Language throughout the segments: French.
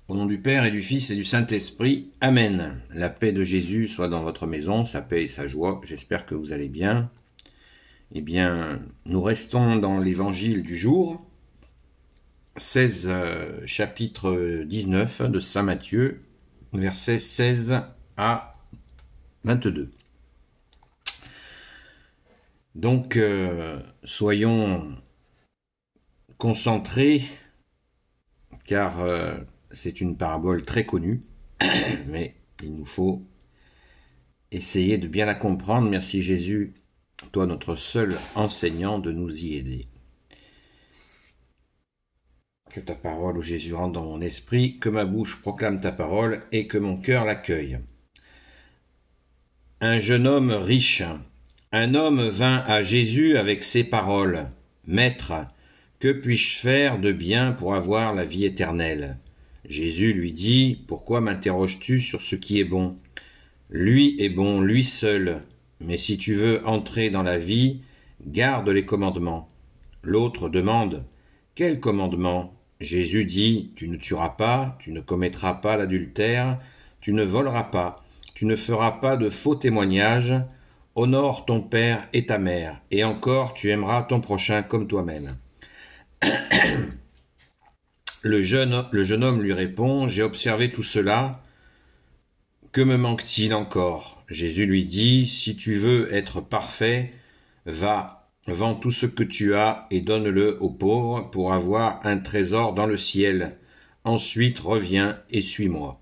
Au nom du Père et du Fils et du Saint-Esprit. Amen. La paix de Jésus soit dans votre maison, sa paix et sa joie. J'espère que vous allez bien. Eh bien, nous restons dans l'évangile du jour, chapitre 19 de Saint Matthieu, versets 16 à 22. Donc, soyons concentrés, car c'est une parabole très connue, mais il nous faut essayer de bien la comprendre. Merci Jésus, toi notre seul enseignant, de nous y aider. Que ta parole, ô Jésus, rentre dans mon esprit, que ma bouche proclame ta parole et que mon cœur l'accueille. Un jeune homme riche. Un homme vint à Jésus avec ces paroles. Maître, que puis-je faire de bien pour avoir la vie éternelle? Jésus lui dit, pourquoi m'interroges-tu sur ce qui est bon? Lui est bon, lui seul. Mais si tu veux entrer dans la vie, garde les commandements. L'autre demande, quel commandement? Jésus dit, tu ne tueras pas, tu ne commettras pas l'adultère, tu ne voleras pas, tu ne feras pas de faux témoignages, honore ton père et ta mère, et encore tu aimeras ton prochain comme toi-même. Le jeune homme lui répond, j'ai observé tout cela, que me manque-t-il encore? Jésus lui dit, si tu veux être parfait, va, vends tout ce que tu as et donne-le aux pauvres pour avoir un trésor dans le ciel. Ensuite reviens et suis-moi.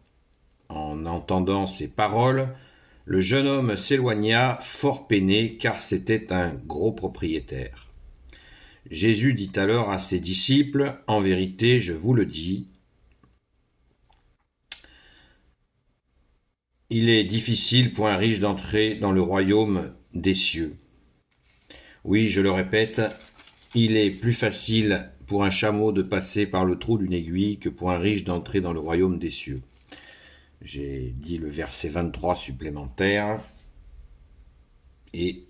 En entendant ces paroles, le jeune homme s'éloigna fort peiné, car c'était un gros propriétaire. Jésus dit alors à ses disciples, en vérité, je vous le dis, il est difficile pour un riche d'entrer dans le royaume des cieux. Oui, je le répète, il est plus facile pour un chameau de passer par le trou d'une aiguille que pour un riche d'entrer dans le royaume des cieux. J'ai dit le verset 23 supplémentaire, et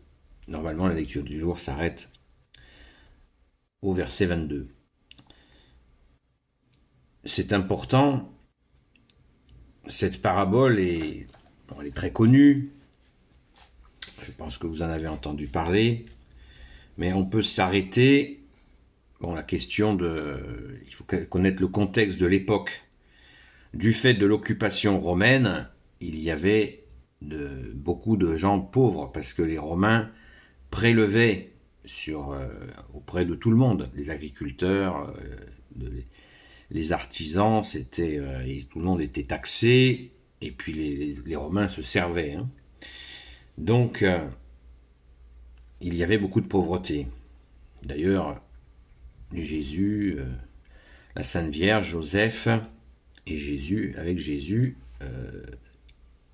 normalement la lecture du jour s'arrête au verset 22. C'est important, cette parabole elle est très connue, je pense que vous en avez entendu parler, mais on peut s'arrêter, la question il faut connaître le contexte de l'époque. Du fait de l'occupation romaine, il y avait beaucoup de gens pauvres, parce que les Romains prélevaient auprès de tout le monde, les agriculteurs, les artisans, tout le monde était taxé, et puis les Romains se servaient. Donc, il y avait beaucoup de pauvreté. D'ailleurs, Jésus, la Sainte Vierge, Joseph et Jésus, avec Jésus,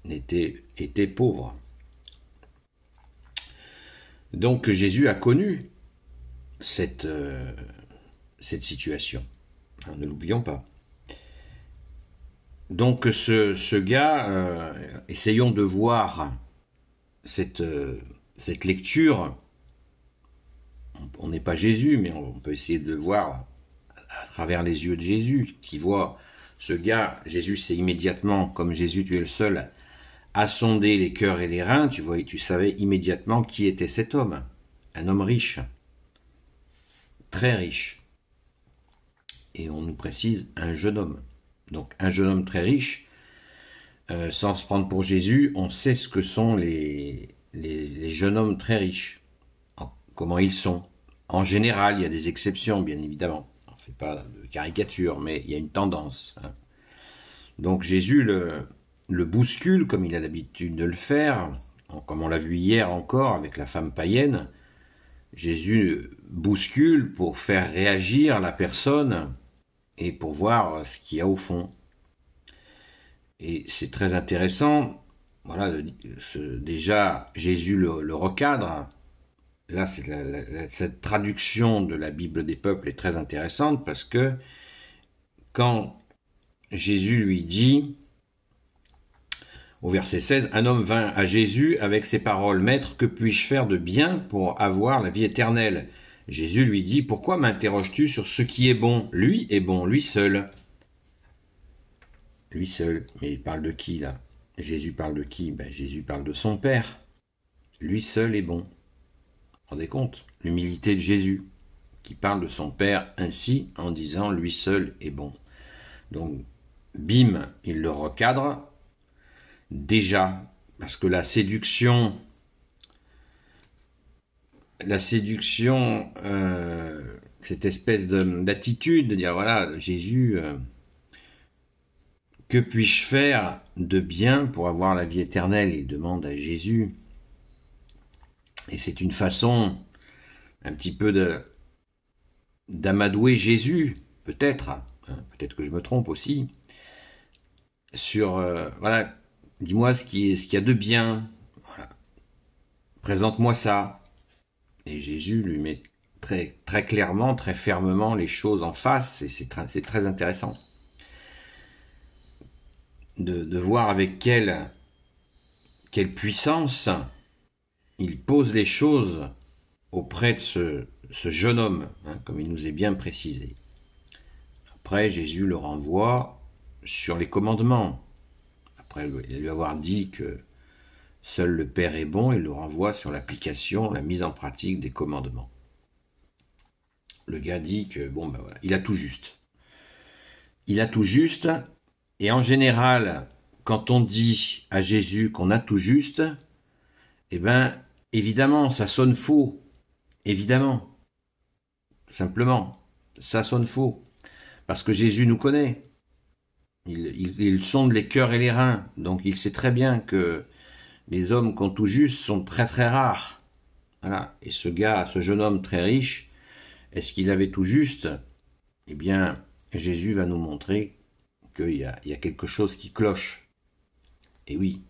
étaient pauvres. Donc Jésus a connu cette situation. Ne l'oublions pas. Donc ce gars, essayons de voir cette lecture. On n'est pas Jésus, mais on peut essayer de le voir à travers les yeux de Jésus, qui voit ce gars. Jésus sait immédiatement, comme Jésus, tu es le seul à sonder les cœurs et les reins, tu savais immédiatement qui était cet homme. Un homme riche, très riche. Et on nous précise un jeune homme. Donc un jeune homme très riche, sans se prendre pour Jésus, on sait ce que sont les jeunes hommes très riches. Comment ils sont. En général, il y a des exceptions, bien évidemment. On ne fait pas de caricature, mais il y a une tendance. Donc Jésus le bouscule, comme il a l'habitude de le faire, comme on l'a vu hier encore avec la femme païenne. Jésus bouscule pour faire réagir la personne et pour voir ce qu'il y a au fond. Et c'est très intéressant. Voilà, déjà Jésus le recadre. Là, cette traduction de la Bible des peuples est très intéressante, parce que quand Jésus lui dit, au verset 16, un homme vint à Jésus avec ces paroles, Maître, que puis-je faire de bien pour avoir la vie éternelle? Jésus lui dit, pourquoi m'interroges-tu sur ce qui est bon? Lui est bon, lui seul. lui seul. Mais il parle de qui là? Jésus parle de qui? Ben, Jésus parle de son Père. Lui seul est bon. Vous vous rendez compte? L'humilité de Jésus, qui parle de son Père ainsi en disant lui seul est bon. Donc, bim, il le recadre. Déjà, parce que la séduction, cette espèce d'attitude de dire voilà, Jésus, que puis-je faire de bien pour avoir la vie éternelle? Il demande à Jésus. Et c'est une façon un petit peu d'amadouer Jésus, peut-être, hein, peut-être que je me trompe aussi, sur, voilà, dis-moi ce qu'il y a de bien, voilà. Présente-moi ça. Et Jésus lui met très, très clairement, très fermement les choses en face, et c'est très intéressant de voir avec quelle puissance il pose les choses auprès de ce jeune homme, hein, comme il nous est bien précisé. Après, Jésus le renvoie sur les commandements. Après lui avoir dit que seul le Père est bon, il le renvoie sur l'application, la mise en pratique des commandements. Le gars dit que, bon, ben voilà, il a tout juste. Il a tout juste, et en général, quand on dit à Jésus qu'on a tout juste, eh ben, évidemment, ça sonne faux. Évidemment. Simplement. Ça sonne faux. Parce que Jésus nous connaît. Il sonde les cœurs et les reins. Donc il sait très bien que les hommes qui ont tout juste sont très très rares. Voilà. Et ce jeune homme très riche, est-ce qu'il avait tout juste? Eh bien, Jésus va nous montrer qu'il y a quelque chose qui cloche. Et oui,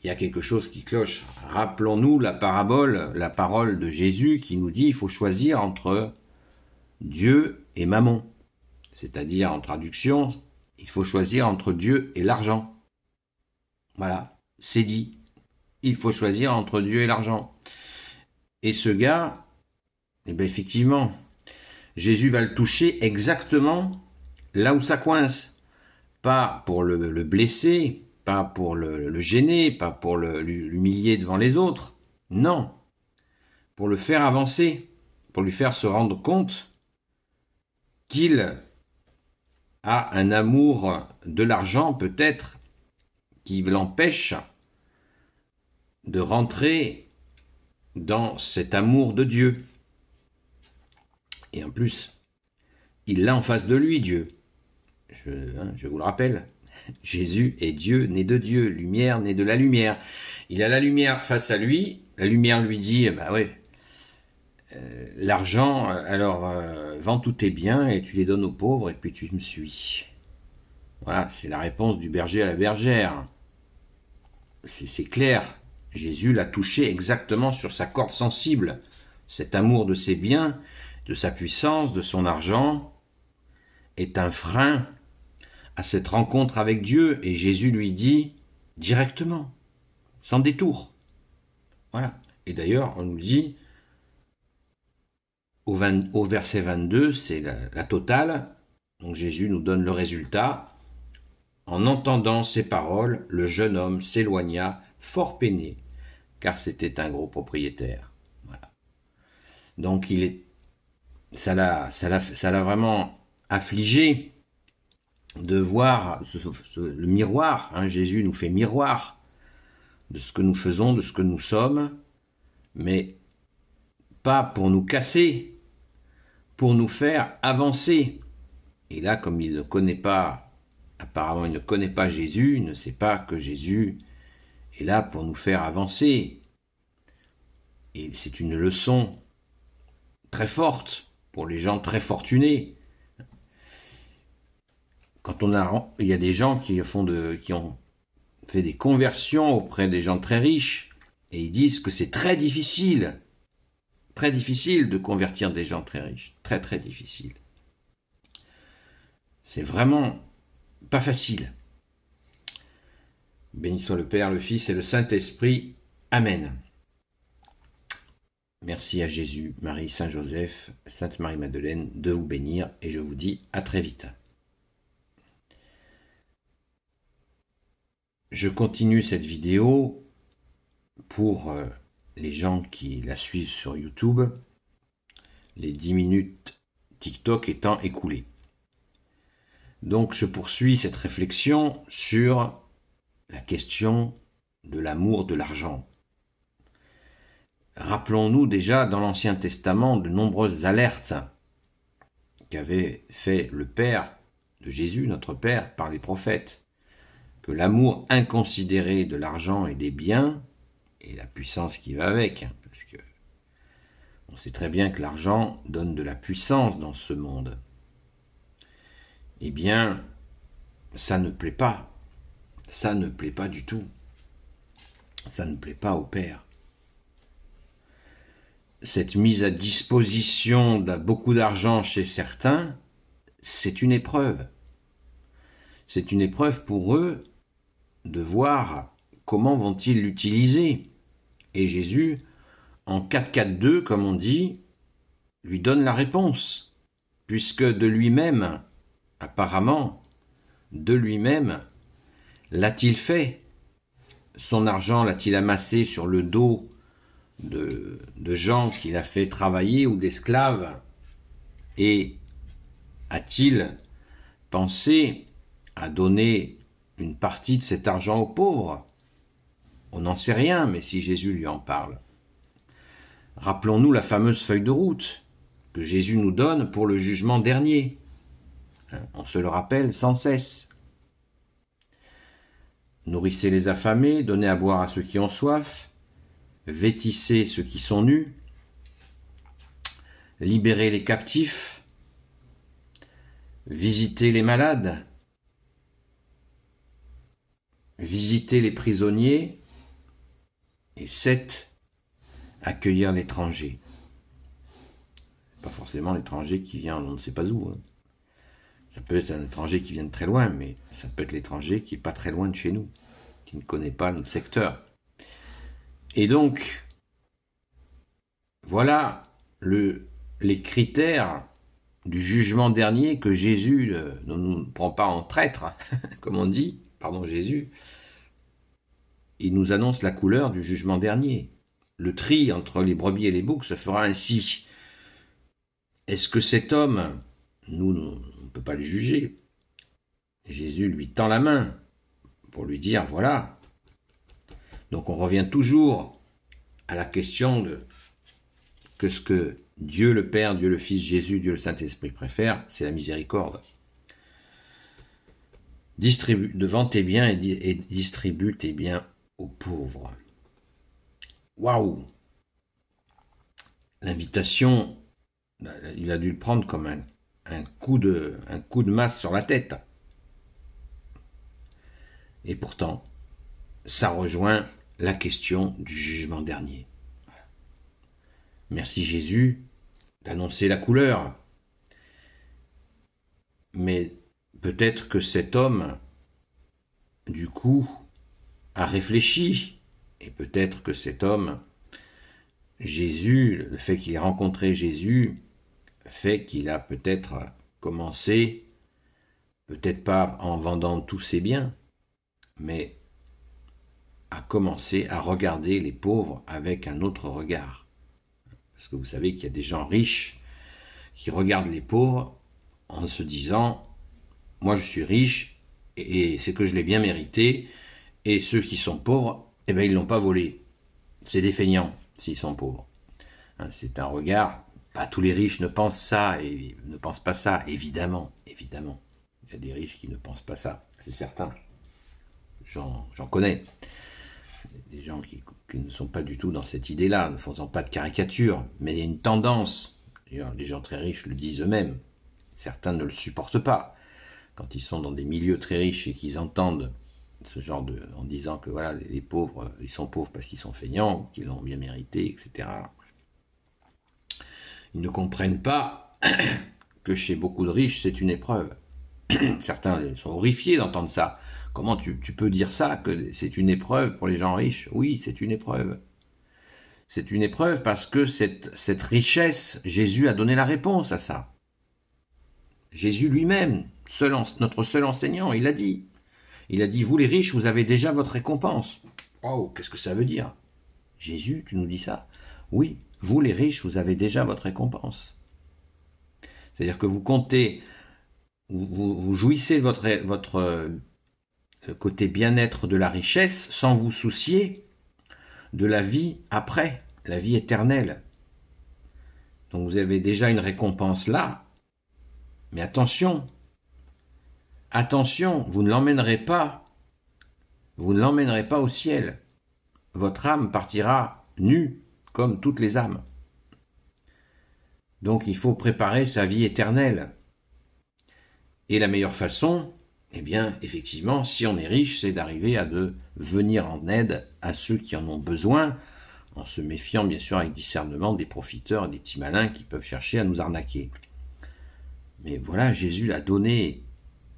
il y a quelque chose qui cloche. Rappelons-nous la parole de Jésus qui nous dit il faut choisir entre Dieu et Mammon. C'est-à-dire, en traduction, il faut choisir entre Dieu et l'argent. Voilà, c'est dit. Il faut choisir entre Dieu et l'argent. Et ce gars, eh bien effectivement, Jésus va le toucher exactement là où ça coince. Pas pour le blesser, pas pour le gêner, pas pour l'humilier devant les autres. Non, pour le faire avancer, pour lui faire se rendre compte qu'il a un amour de l'argent peut-être qui l'empêche de rentrer dans cet amour de Dieu. Et en plus, il l'a en face de lui, Dieu. Je vous le rappelle, Jésus est Dieu, né de Dieu, lumière, né de la lumière. Il a la lumière face à lui, la lumière lui dit, bah ouais, l'argent, alors vends tous tes biens et tu les donnes aux pauvres et puis tu me suis. Voilà, c'est la réponse du berger à la bergère. C'est clair, Jésus l'a touché exactement sur sa corde sensible. Cet amour de ses biens, de sa puissance, de son argent, est un frein à cette rencontre avec Dieu. Et Jésus lui dit directement, sans détour. Voilà. Et d'ailleurs, on nous dit, au verset 22, c'est la totale. Donc Jésus nous donne le résultat. En entendant ces paroles, le jeune homme s'éloigna, fort peiné, car c'était un gros propriétaire. Voilà. Donc ça l'a vraiment affligé de voir le miroir. Hein, Jésus nous fait miroir de ce que nous faisons, de ce que nous sommes, mais pas pour nous casser, pour nous faire avancer. Et là, comme il ne connaît pas, apparemment il ne connaît pas Jésus, il ne sait pas que Jésus est là pour nous faire avancer. Et c'est une leçon très forte pour les gens très fortunés. Quand il y a des gens qui ont fait des conversions auprès des gens très riches, et ils disent que c'est très difficile de convertir des gens très riches, très très difficile. C'est vraiment pas facile. Béni soit le Père, le Fils et le Saint-Esprit. Amen. Merci à Jésus, Marie, Saint Joseph, Sainte Marie-Madeleine de vous bénir et je vous dis à très vite. je continue cette vidéo pour les gens qui la suivent sur YouTube, les 10 minutes TikTok étant écoulées. Donc je poursuis cette réflexion sur la question de l'amour de l'argent. Rappelons-nous déjà dans l'Ancien Testament de nombreuses alertes qu'avait fait le Père de Jésus, notre Père, par les prophètes, que l'amour inconsidéré de l'argent et des biens, et la puissance qui va avec, parce que on sait très bien que l'argent donne de la puissance dans ce monde, eh bien, ça ne plaît pas. Ça ne plaît pas du tout. Ça ne plaît pas au Père. Cette mise à disposition de beaucoup d'argent chez certains, c'est une épreuve. C'est une épreuve pour eux de voir comment vont-ils l'utiliser. Et Jésus, en 4-4-2, comme on dit, lui donne la réponse, puisque de lui-même, apparemment, de lui-même, l'a-t-il fait? Son argent l'a-t-il amassé sur le dos de gens qu'il a fait travailler ou d'esclaves? Et a-t-il pensé à donner une partie de cet argent aux pauvres? On n'en sait rien, mais si Jésus lui en parle. Rappelons-nous la fameuse feuille de route que Jésus nous donne pour le jugement dernier. On se le rappelle sans cesse. Nourrissez les affamés, donnez à boire à ceux qui ont soif, vêtissez ceux qui sont nus, libérez les captifs, visitez les malades, visitez les prisonniers, et 7, accueillir l'étranger. Pas forcément l'étranger qui vient on ne sait pas où. Ça peut être un étranger qui vient de très loin, mais ça peut être l'étranger qui n'est pas très loin de chez nous, qui ne connaît pas notre secteur. Et donc, voilà les critères du jugement dernier que Jésus ne nous prend pas en traître, comme on dit, pardon Jésus. Il nous annonce la couleur du jugement dernier. Le tri entre les brebis et les boucs se fera ainsi. Est-ce que cet homme, nous, on ne peut pas le juger. Jésus lui tend la main pour lui dire, voilà. Donc on revient toujours à la question de que ce que Dieu le Père, Dieu le Fils, Jésus, Dieu le Saint-Esprit préfère, c'est la miséricorde. Vends tes biens et distribue tes biens aux pauvres. Waouh! L'invitation, il a dû le prendre comme un coup de masse sur la tête. Et pourtant, ça rejoint la question du jugement dernier. Merci Jésus d'annoncer la couleur. Mais peut-être que cet homme, du coup, a réfléchi. Et peut-être que cet homme, Jésus, le fait qu'il ait rencontré Jésus, fait qu'il a peut-être commencé, peut-être pas en vendant tous ses biens, mais à commencer à regarder les pauvres avec un autre regard. Parce que vous savez qu'il y a des gens riches qui regardent les pauvres en se disant « moi je suis riche et c'est que je l'ai bien mérité et ceux qui sont pauvres, eh ben ils l'ont pas volé. C'est des feignants s'ils sont pauvres. » C'est un regard. Pas tous les riches ne pensent ça et ne pensent pas ça, évidemment. Il y a des riches qui ne pensent pas ça, c'est certain. J'en connais. Des gens qui ne sont pas du tout dans cette idée-là, ne faisant pas de caricature, mais il y a une tendance. D'ailleurs, les gens très riches le disent eux-mêmes. Certains ne le supportent pas. Quand ils sont dans des milieux très riches et qu'ils entendent ce genre en disant que voilà, les pauvres, ils sont pauvres parce qu'ils sont feignants, qu'ils l'ont bien mérité, etc. Ils ne comprennent pas que chez beaucoup de riches, c'est une épreuve. Certains sont horrifiés d'entendre ça. Comment tu peux dire ça, que c'est une épreuve pour les gens riches? Oui, c'est une épreuve. C'est une épreuve parce que cette richesse, Jésus a donné la réponse à ça. Jésus lui-même, notre seul enseignant, il a dit. Il a dit, vous les riches, vous avez déjà votre récompense. Oh, qu'est-ce que ça veut dire? Jésus, tu nous dis ça? Oui, vous les riches, vous avez déjà votre récompense. C'est-à-dire que vous comptez, vous jouissez de votre côté bien-être de la richesse sans vous soucier de la vie après, la vie éternelle. Donc vous avez déjà une récompense là, mais attention, vous ne l'emmènerez pas au ciel. Votre âme partira nue, comme toutes les âmes. Donc il faut préparer sa vie éternelle. Et la meilleure façon, eh bien, effectivement, si on est riche, c'est d'arriver à venir en aide à ceux qui en ont besoin, en se méfiant bien sûr avec discernement des profiteurs et des petits malins qui peuvent chercher à nous arnaquer. Mais voilà, Jésus a donné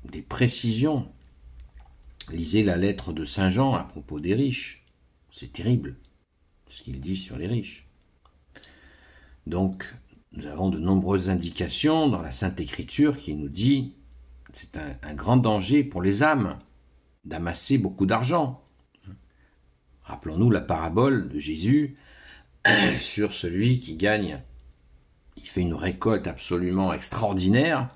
des précisions. Lisez la lettre de Saint Jean à propos des riches. C'est terrible ce qu'il dit sur les riches. Donc, nous avons de nombreuses indications dans la Sainte Écriture qui nous dit que c'est un grand danger pour les âmes d'amasser beaucoup d'argent. Rappelons-nous la parabole de Jésus sur celui qui gagne. Il fait une récolte absolument extraordinaire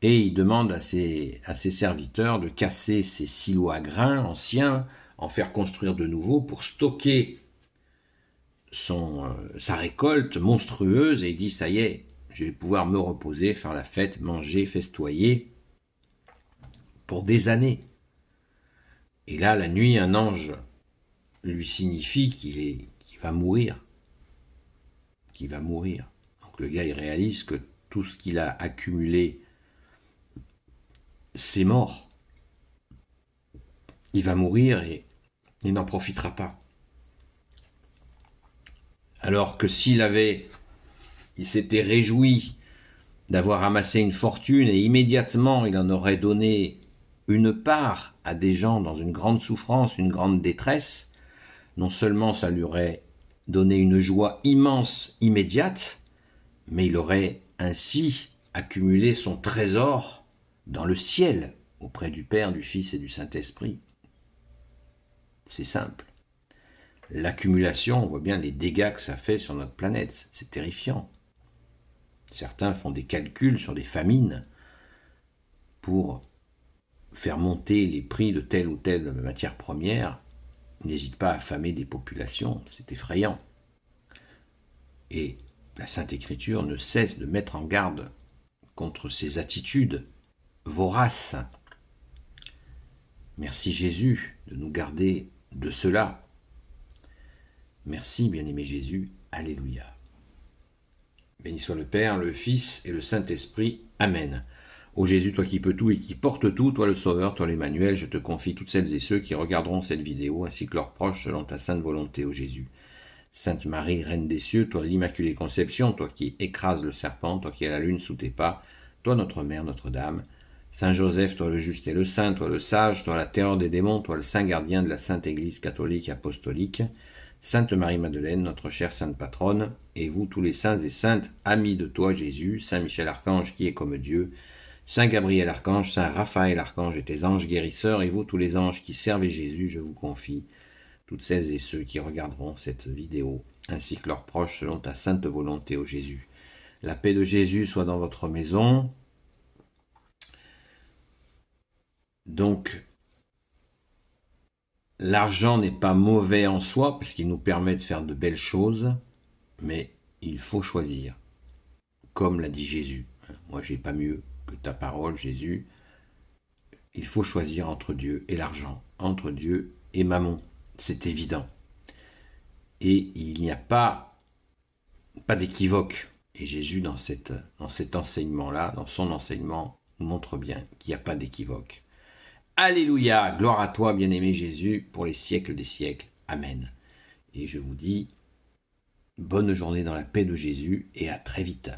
et il demande à ses serviteurs de casser ses silos à grains anciens, en faire construire de nouveaux pour stocker sa récolte monstrueuse, et il dit, ça y est, je vais pouvoir me reposer, faire la fête, manger, festoyer pour des années. Et là, la nuit, un ange lui signifie qu'il va mourir. Qu'il va mourir. Donc le gars, il réalise que tout ce qu'il a accumulé, c'est mort. Il va mourir et il n'en profitera pas. Alors que s'il s'était réjoui d'avoir amassé une fortune et immédiatement il en aurait donné une part à des gens dans une grande souffrance, une grande détresse, non seulement ça lui aurait donné une joie immense, immédiate, mais il aurait ainsi accumulé son trésor dans le ciel, auprès du Père, du Fils et du Saint-Esprit. C'est simple. L'accumulation, on voit bien les dégâts que ça fait sur notre planète. C'est terrifiant. Certains font des calculs sur des famines pour faire monter les prix de telle ou telle matière première. Ils n'hésitent pas à affamer des populations. C'est effrayant. Et la Sainte Écriture ne cesse de mettre en garde contre ces attitudes voraces. Merci Jésus de nous garder de cela. Merci, bien-aimé Jésus. Alléluia. Béni soit le Père, le Fils et le Saint-Esprit. Amen. Ô Jésus, toi qui peux tout et qui portes tout, toi le Sauveur, toi l'Emmanuel, je te confie toutes celles et ceux qui regarderont cette vidéo, ainsi que leurs proches, selon ta sainte volonté, ô Jésus. Sainte Marie, Reine des cieux, toi l'Immaculée Conception, toi qui écrases le serpent, toi qui as la lune sous tes pas, toi notre Mère, Notre-Dame. Saint Joseph, toi le juste et le saint, toi le sage, toi la terreur des démons, toi le saint gardien de la Sainte Église catholique et apostolique. Sainte Marie-Madeleine, notre chère sainte patronne, et vous tous les saints et saintes, amis de toi Jésus, Saint Michel Archange qui est comme Dieu, Saint Gabriel Archange, Saint Raphaël Archange et tes anges guérisseurs, et vous tous les anges qui servez Jésus, je vous confie, toutes celles et ceux qui regarderont cette vidéo, ainsi que leurs proches selon ta sainte volonté, ô Jésus. La paix de Jésus soit dans votre maison. Donc, l'argent n'est pas mauvais en soi, parce qu'il nous permet de faire de belles choses, mais il faut choisir, comme l'a dit Jésus. Moi, j'ai pas mieux que ta parole, Jésus. Il faut choisir entre Dieu et l'argent, entre Dieu et Mammon. C'est évident. Et il n'y a pas d'équivoque. Et Jésus, dans cet enseignement-là, dans son enseignement, nous montre bien qu'il n'y a pas d'équivoque. Alléluia, gloire à toi, bien-aimé Jésus, pour les siècles des siècles. Amen. Et je vous dis, bonne journée dans la paix de Jésus et à très vite.